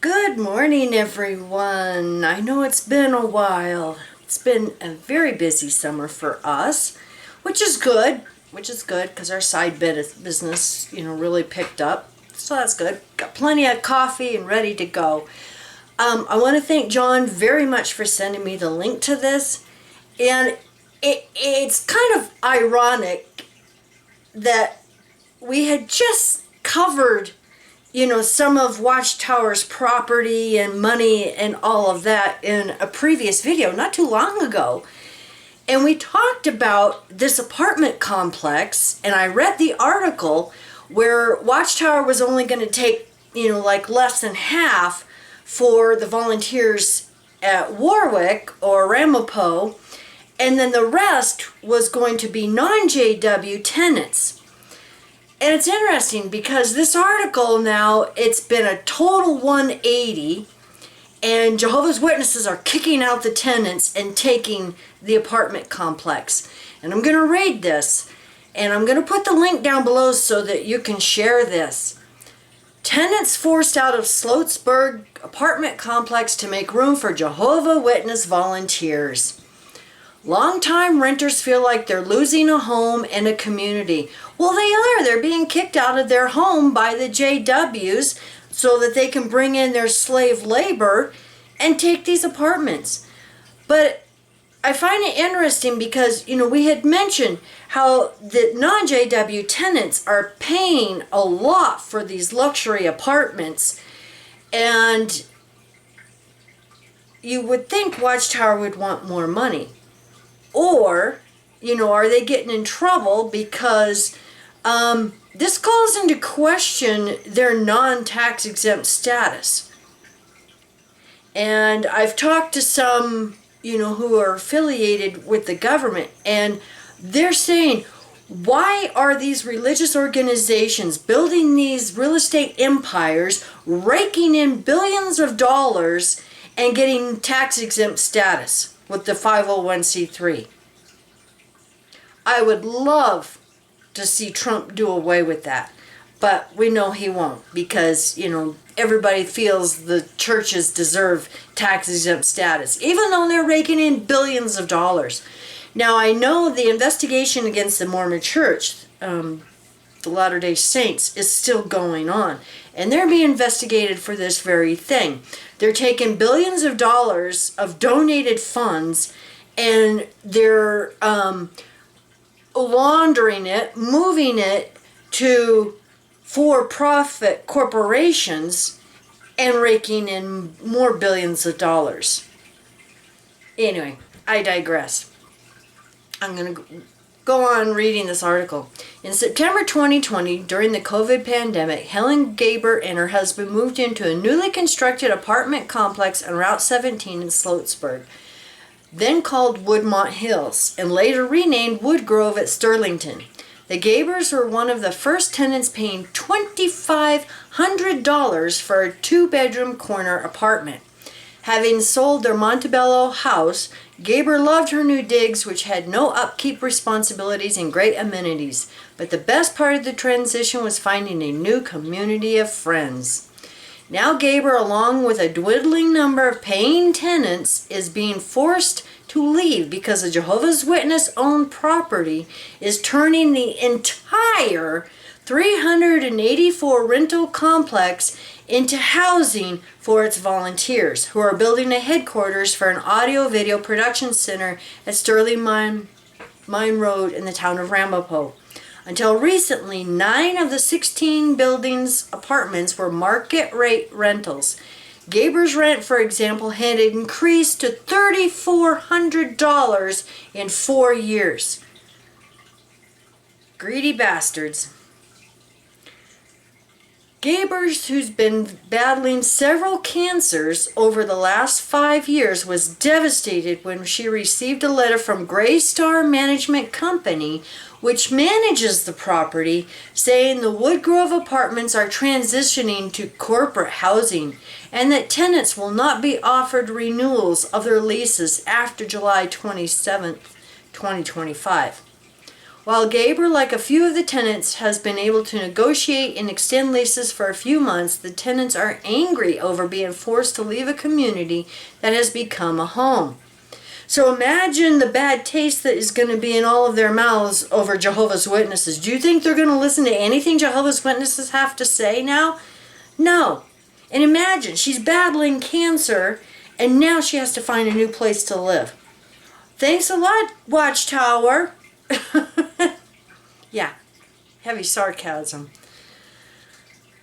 Good morning, everyone. I know it's been a while. It's been a very busy summer for us, which is good. Because our side business, really picked up. So that's good. Got plenty of coffee and ready to go. I want to thank John very much for sending me the link to this. And it's kind of ironic that we had just covered some of Watchtower's property and money and all of that in a previous video not too long ago. And we talked about this apartment complex, and I read the article where Watchtower was only going to take, like less than half for the volunteers at Warwick or Ramapo, and then the rest was going to be non-JW tenants. And it's interesting because this article now, it's been a total 180, and Jehovah's Witnesses are kicking out the tenants and taking the apartment complex. And I'm going to read this, and I'm going to put the link down below so that you can share this. Tenants forced out of Sloatsburg apartment complex to make room for Jehovah's Witness volunteers. Longtime renters feel like they're losing a home and a community. Well, they are. They're being kicked out of their home by the JWs so that they can bring in their slave labor and take these apartments. But I find it interesting because, we had mentioned how the non-JW tenants are paying a lot for these luxury apartments. And you would think Watchtower would want more money. Or, are they getting in trouble because this calls into question their non-tax exempt status. And I've talked to some, who are affiliated with the government, and they're saying, why are these religious organizations building these real estate empires, raking in billions of dollars and getting tax exempt status with the 501c3. I would love to see Trump do away with that, but we know he won't because, everybody feels the churches deserve tax exempt status, even though they're raking in billions of dollars. Now, I know the investigation against the Mormon Church, the Latter-day Saints, is still going on, and they're being investigated for this very thing. They're taking billions of dollars of donated funds and they're laundering it, moving it to for-profit corporations and raking in more billions of dollars. Anyway, I digress. I'm going to go on reading this article. In September 2020, during the COVID pandemic, Helen Gaber and her husband moved into a newly constructed apartment complex on Route 17 in Sloatsburg, then called Woodmont Hills, and later renamed Woodgrove at Sterlington. The Gabers were one of the first tenants paying $2,500 for a two-bedroom corner apartment. Having sold their Montebello house, Gaber loved her new digs, which had no upkeep responsibilities and great amenities. But the best part of the transition was finding a new community of friends. Now Gaber, along with a dwindling number of paying tenants, is being forced to leave because the Jehovah's Witness-owned property is turning the entire 384 rental complex into housing for its volunteers, who are building a headquarters for an audio-video production center at Sterling Mine Road in the town of Ramapo. Until recently, 9 of the 16 buildings' apartments were market-rate rentals. Gaber's rent, for example, had increased to $3,400 in 4 years. Greedy bastards. Gaber's, who's been battling several cancers over the last 5 years, was devastated when she received a letter from Gray Star Management Company, which manages the property, saying the Woodgrove apartments are transitioning to corporate housing and that tenants will not be offered renewals of their leases after July 27, 2025. While Gaber, like a few of the tenants, has been able to negotiate and extend leases for a few months, the tenants are angry over being forced to leave a community that has become a home. So imagine the bad taste that is going to be in all of their mouths over Jehovah's Witnesses. Do you think they're going to listen to anything Jehovah's Witnesses have to say now? No. And imagine, she's battling cancer, and now she has to find a new place to live. Thanks a lot, Watchtower. Yeah, heavy sarcasm.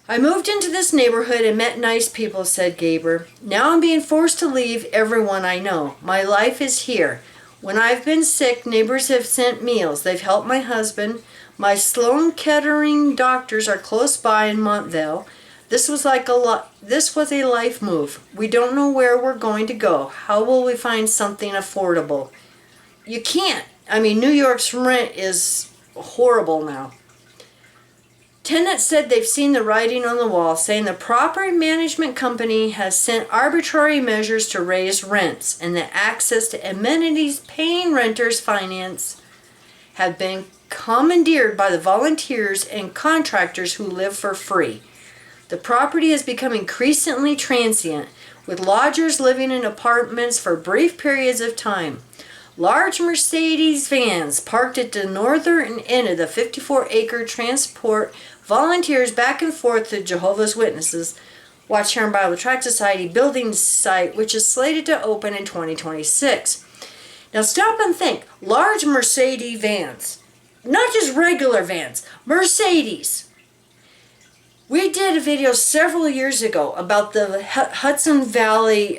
I moved into this neighborhood and met nice people, said Gaber. Now I'm being forced to leave everyone I know. My life is here. When I've been sick, neighbors have sent meals. They've helped my husband. My Sloan Kettering doctors are close by in Montvale. This was a life move. We don't know where we're going to go. How will we find something affordable? You can't. I mean, New York's rent is horrible now. Tenants said they've seen the writing on the wall, saying the property management company has sent arbitrary measures to raise rents, and that access to amenities paying renters finance have been commandeered by the volunteers and contractors who live for free. The property has become increasingly transient, with lodgers living in apartments for brief periods of time. Large Mercedes vans parked at the northern end of the 54-acre transport volunteers back and forth to Jehovah's Witnesses Watchtower Bible Tract Society building site, which is slated to open in 2026. Now stop and think. Large Mercedes vans. Not just regular vans. Mercedes. We did a video several years ago about the Hudson Valley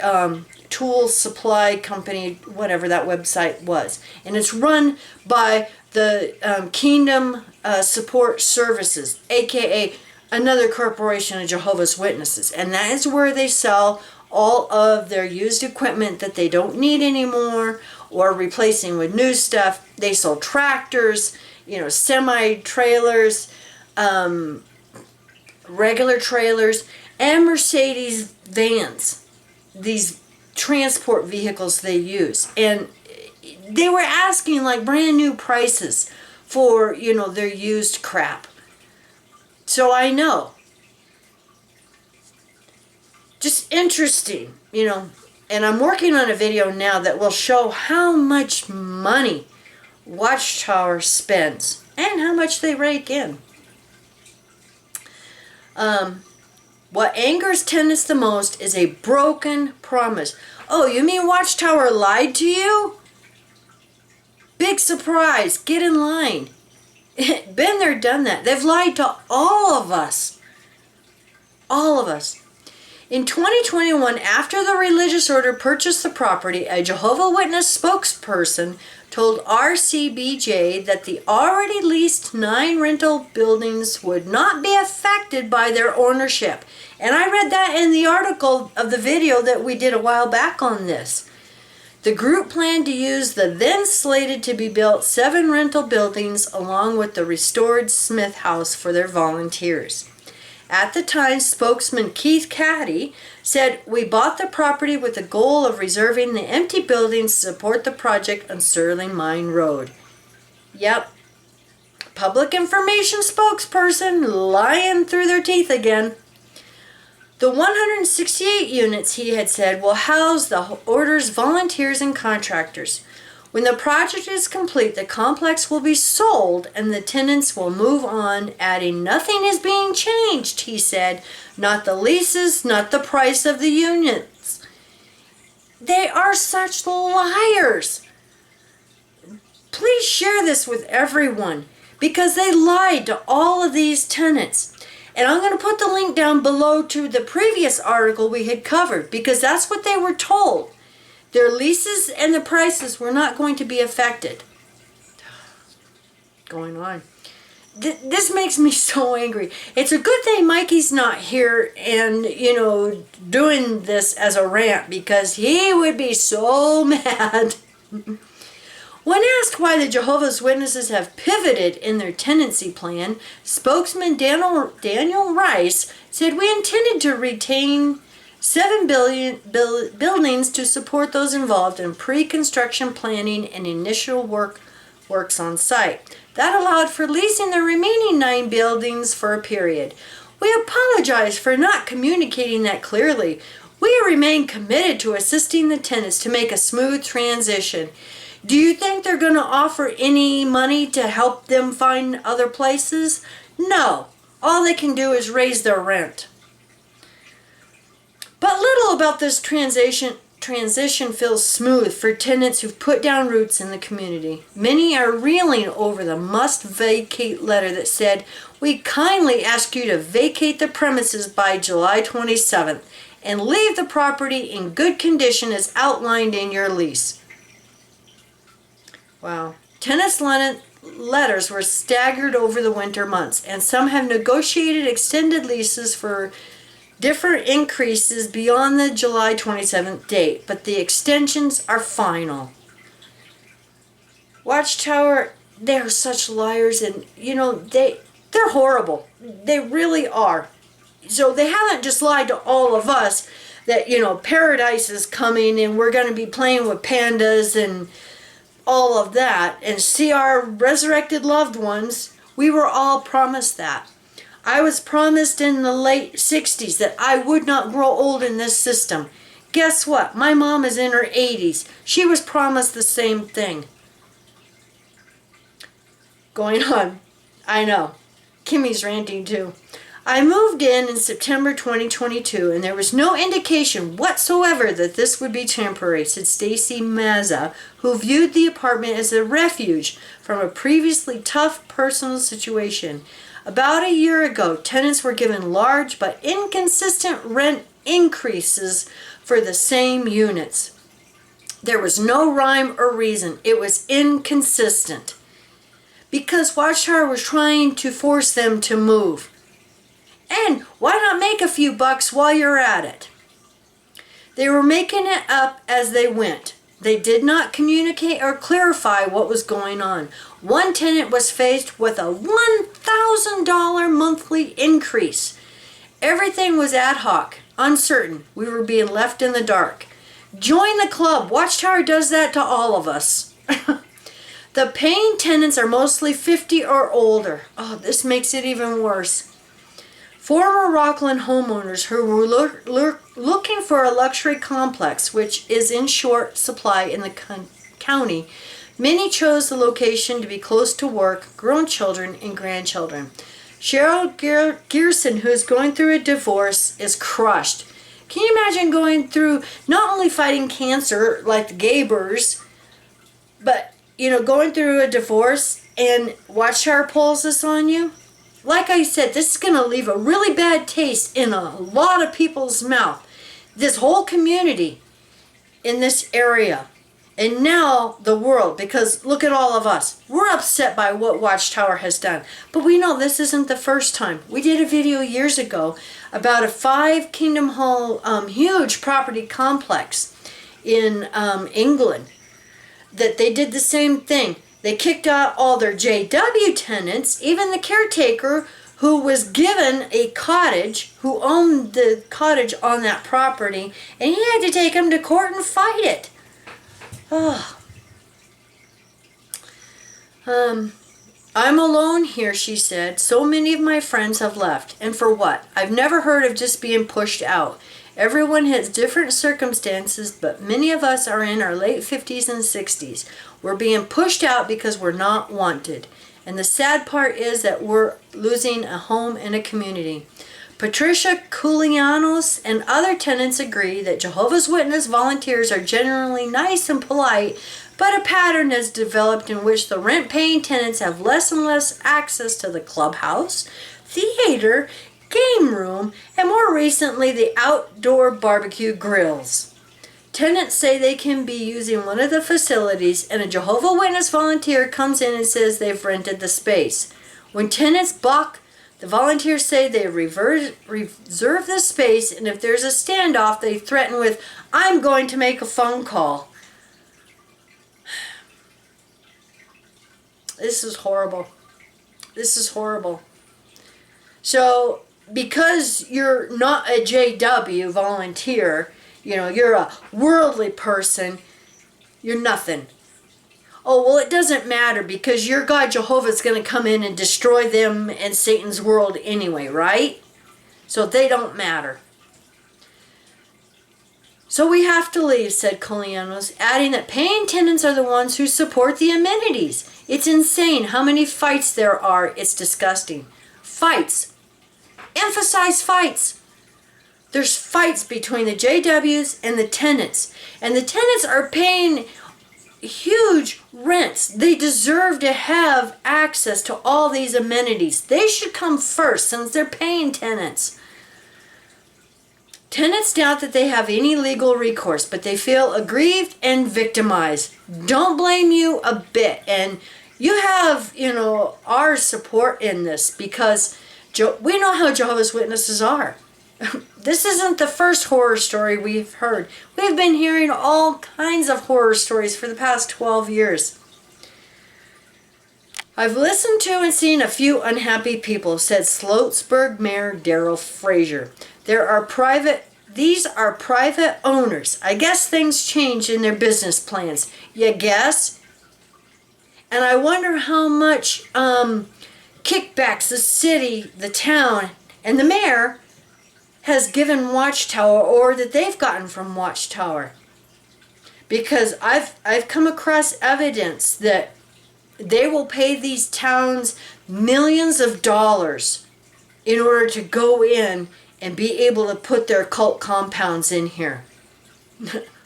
Tool Supply Company, whatever that website was. And it's run by the Kingdom Support Services, aka another corporation of Jehovah's Witnesses. And that is where they sell all of their used equipment that they don't need anymore or replacing with new stuff. They sell tractors, semi-trailers, regular trailers, and Mercedes vans. These transport vehicles they use. And they were asking like brand new prices for, their used crap. So I know. Just interesting, And I'm working on a video now that will show how much money Watchtower spends and how much they rake in. What angers tenants the most is a broken promise. Oh, you mean Watchtower lied to you? Big surprise. Get in line. Been there, done that. They've lied to all of us. All of us. In 2021, after the religious order purchased the property, a Jehovah's Witness spokesperson told RCBJ that the already leased 9 rental buildings would not be affected by their ownership. And I read that in the article of the video that we did a while back on this. The group planned to use the then slated to be built 7 rental buildings along with the restored Smith House for their volunteers. At the time, spokesman Keith Caddy said, "We bought the property with the goal of reserving the empty buildings to support the project on Sterling Mine Road." Yep. Public information spokesperson lying through their teeth again. The 168 units, he had said, will house the order's volunteers and contractors. When the project is complete, the complex will be sold and the tenants will move on, adding, "Nothing is being changed," he said. Not the leases, not the price of the units. They are such liars. Please share this with everyone because they lied to all of these tenants. And I'm going to put the link down below to the previous article we had covered because that's what they were told. Their leases and the prices were not going to be affected. Going on. This makes me so angry. It's a good thing Mikey's not here and, doing this as a rant because he would be so mad. When asked why the Jehovah's Witnesses have pivoted in their tenancy plan, spokesman Daniel Rice said, "We intended to retain 7 buildings to support those involved in pre-construction planning and initial works on site. That allowed for leasing the remaining 9 buildings for a period. We apologize for not communicating that clearly. We remain committed to assisting the tenants to make a smooth transition. Do you think they're going to offer any money to help them find other places? No. All they can do is raise their rent. But little about this transition feels smooth for tenants who've put down roots in the community. Many are reeling over the must vacate letter that said, "We kindly ask you to vacate the premises by July 27th and leave the property in good condition as outlined in your lease." Wow. Tenants' letters were staggered over the winter months, and some have negotiated extended leases for different increases beyond the July 27th date, but the extensions are final. Watchtower, they are such liars, and they're horrible. They really are. So they haven't just lied to all of us that paradise is coming and we're going to be playing with pandas and all of that and see our resurrected loved ones. We were all promised that. I was promised in the late 60s that I would not grow old in this system. Guess what? My mom is in her 80s. She was promised the same thing. Going on. I know. Kimmy's ranting too. I moved in September 2022, and there was no indication whatsoever that this would be temporary, said Stacy Mazza, who viewed the apartment as a refuge from a previously tough personal situation. About a year ago, tenants were given large but inconsistent rent increases for the same units. There was no rhyme or reason. It was inconsistent. Because Watchtower was trying to force them to move. And why not make a few bucks while you're at it? They were making it up as they went. They did not communicate or clarify what was going on. One tenant was faced with a $1,000 monthly increase. Everything was ad hoc, uncertain. We were being left in the dark. Join the club. Watchtower does that to all of us. The paying tenants are mostly 50 or older. Oh, this makes it even worse. Former Rockland homeowners who were looking for a luxury complex, which is in short supply in the county, many chose the location to be close to work, grown children, and grandchildren. Cheryl Gearson, who is going through a divorce, is crushed. Can you imagine going through not only fighting cancer like the Gabers, but going through a divorce and Watchtower pulls this on you? Like I said, this is going to leave a really bad taste in a lot of people's mouth. This whole community in this area. And now the world, because look at all of us. We're upset by what Watchtower has done. But we know this isn't the first time. We did a video years ago about a 5 Kingdom Hall huge property complex in England. That they did the same thing. They kicked out all their JW tenants, even the caretaker who was given a cottage, who owned the cottage on that property, and he had to take him to court and fight it. Oh. I'm alone here, she said. So many of my friends have left. And for what? I've never heard of just being pushed out. Everyone has different circumstances, but many of us are in our late 50s and 60s. We're being pushed out because we're not wanted. And the sad part is that we're losing a home and a community. Patricia Koulianos and other tenants agree that Jehovah's Witness volunteers are generally nice and polite, but a pattern has developed in which the rent-paying tenants have less and less access to the clubhouse, theater, game room, and more recently the outdoor barbecue grills. Tenants say they can be using one of the facilities and a Jehovah's Witness volunteer comes in and says they've rented the space. When tenants balk, the volunteers say they reserve the space, and if there's a standoff, they threaten with, "I'm going to make a phone call." This is horrible. This is horrible. So, because you're not a JW volunteer, you're a worldly person, you're nothing. Oh, well, it doesn't matter because your God Jehovah is going to come in and destroy them and Satan's world anyway, right? So they don't matter. So we have to leave, said Colianos, adding that paying tenants are the ones who support the amenities. It's insane how many fights there are. It's disgusting. Fights. Emphasize fights. There's fights between the JWs and the tenants. And the tenants are paying huge rents. They deserve to have access to all these amenities. They should come first since they're paying tenants. Tenants doubt that they have any legal recourse, but they feel aggrieved and victimized. Don't blame you a bit. And you have, our support in this because we know how Jehovah's Witnesses are. This isn't the first horror story we've heard. We've been hearing all kinds of horror stories for the past 12 years. I've listened to and seen a few unhappy people, said Sloatsburg Mayor Darrell Frazier. These are private owners. I guess things change in their business plans. You guess? And I wonder how much kickbacks the city, the town, and the mayor has given Watchtower, or that they've gotten from Watchtower. Because I've come across evidence that they will pay these towns millions of dollars in order to go in and be able to put their cult compounds in here.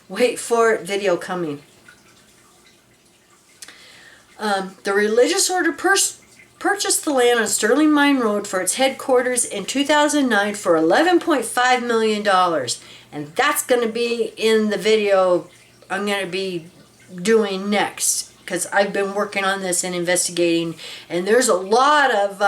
Wait for it, video coming. The religious order purchased the land on Sterling Mine Road for its headquarters in 2009 for $11.5 million. And that's going to be in the video I'm going to be doing next, because I've been working on this and investigating, and there's a lot of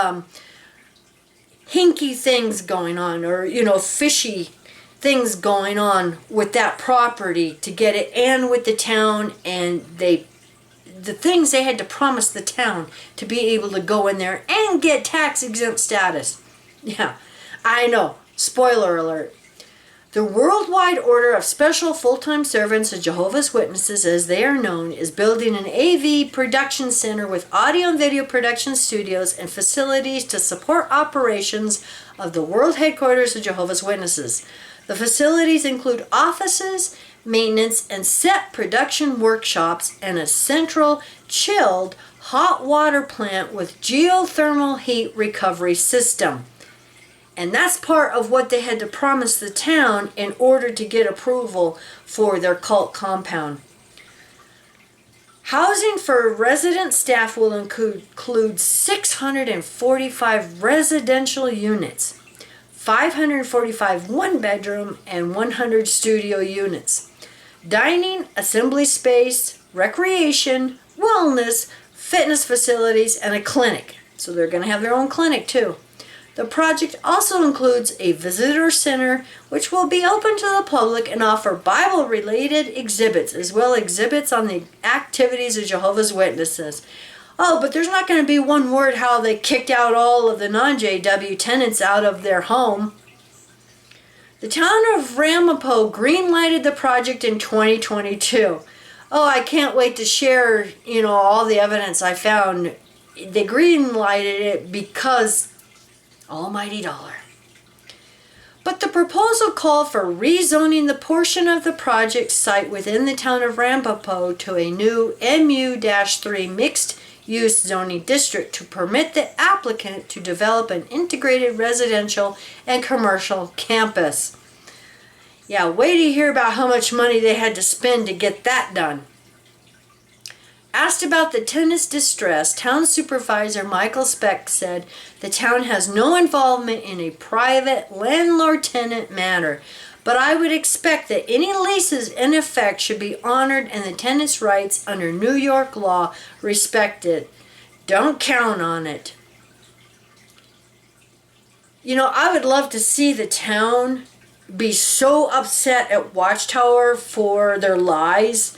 hinky things going on, or fishy things going on with that property to get it, and with the town, and the things they had to promise the town to be able to go in there and get tax exempt status. Yeah, I know. Spoiler alert. The Worldwide Order of Special Full-Time Servants of Jehovah's Witnesses, as they are known, is building an AV production center with audio and video production studios and facilities to support operations of the world headquarters of Jehovah's Witnesses. The facilities include offices, maintenance, and set production workshops, and a central chilled hot water plant with geothermal heat recovery system. And that's part of what they had to promise the town in order to get approval for their cult compound. Housing for resident staff will include 645 residential units, 545 one-bedroom, and 100 studio units. Dining, assembly space, recreation, wellness, fitness facilities, and a clinic. So they're going to have their own clinic too. The project also includes a visitor center, which will be open to the public and offer Bible-related exhibits, as well as exhibits on the activities of Jehovah's Witnesses. Oh, but there's not going to be one word how they kicked out all of the non-JW tenants out of their home. The town of Ramapo green-lighted the project in 2022. Oh, I can't wait to share, all the evidence I found. They green-lighted it because almighty dollar. But the proposal called for rezoning the portion of the project site within the town of Ramapo to a new MU-3 mixed-use zoning district to permit the applicant to develop an integrated residential and commercial campus. Yeah, wait to hear about how much money they had to spend to get that done. Asked about the tenants' distress, Town Supervisor Michael Speck said the town has no involvement in a private landlord-tenant matter, but I would expect that any leases in effect should be honored and the tenants' rights under New York law respected. Don't count on it. I would love to see the town be so upset at Watchtower for their lies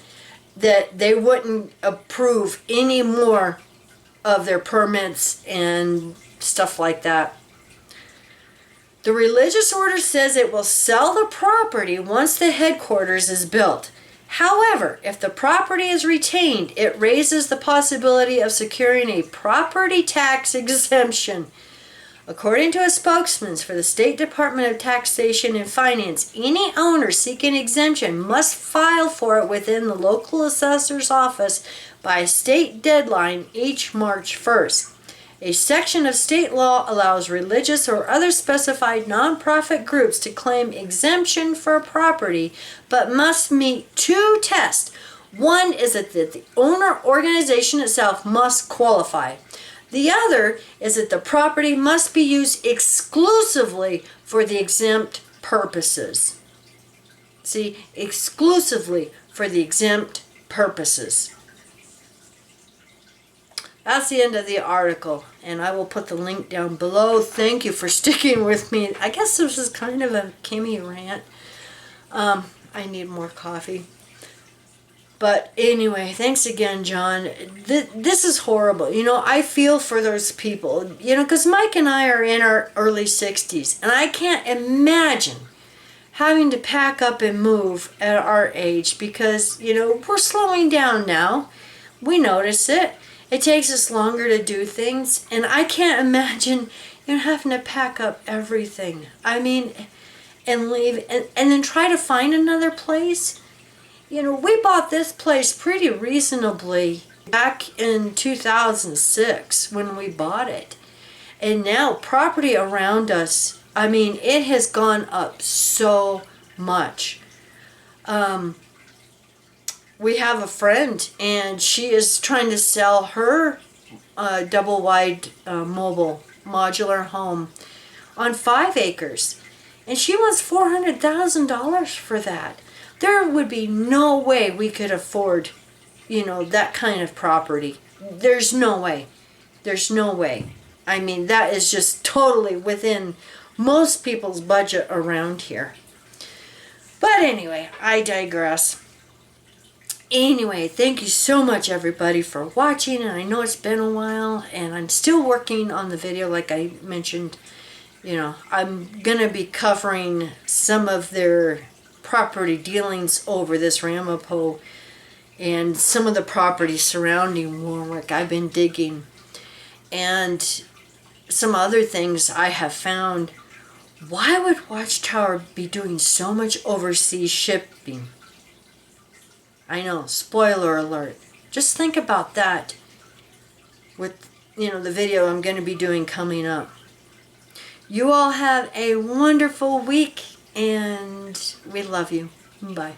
that they wouldn't approve any more of their permits and stuff like that. The religious order says it will sell the property once the headquarters is built. However, if the property is retained, it raises the possibility of securing a property tax exemption. According to a spokesman for the State Department of Taxation and Finance, any owner seeking exemption must file for it within the local assessor's office by a state deadline each March 1st. A section of state law allows religious or other specified nonprofit groups to claim exemption for a property, but must meet two tests. One is that the owner organization itself must qualify. The other is that the property must be used exclusively for the exempt purposes. See, exclusively for the exempt purposes. That's the end of the article, and I will put the link down below. Thank you for sticking with me. I guess this is kind of a Kimmy rant. I need more coffee. But anyway, thanks again, John. This is horrible. You know, I feel for those people, you know, because Mike and I are in our early 60s, and I can't imagine having to pack up and move at our age because, you know, we're slowing down now. We notice it. It takes us longer to do things, and I can't imagine, you know, having to pack up everything. I mean, and leave, and then try to find another place. You know, we bought this place pretty reasonably back in 2006 when we bought it. And now property around us, I mean, it has gone up so much. We have a friend, and she is trying to sell her double wide mobile modular home on 5 acres. And she wants $400,000 for that. There would be no way we could afford, you know, that kind of property. There's no way. There's no way. I mean, that is just totally within most people's budget around here. But anyway, I digress. Anyway, thank you so much, everybody, for watching. And I know it's been a while, and I'm still working on the video, like I mentioned. You know, I'm going to be covering some of their property dealings over this Ramapo and some of the property surrounding Warwick. I've been digging, and some other things I have found. Why would Watchtower be doing so much overseas shipping? I know, spoiler alert. Just think about that with, you know, the video I'm going to be doing coming up. You all have a wonderful week, and we love you. Bye.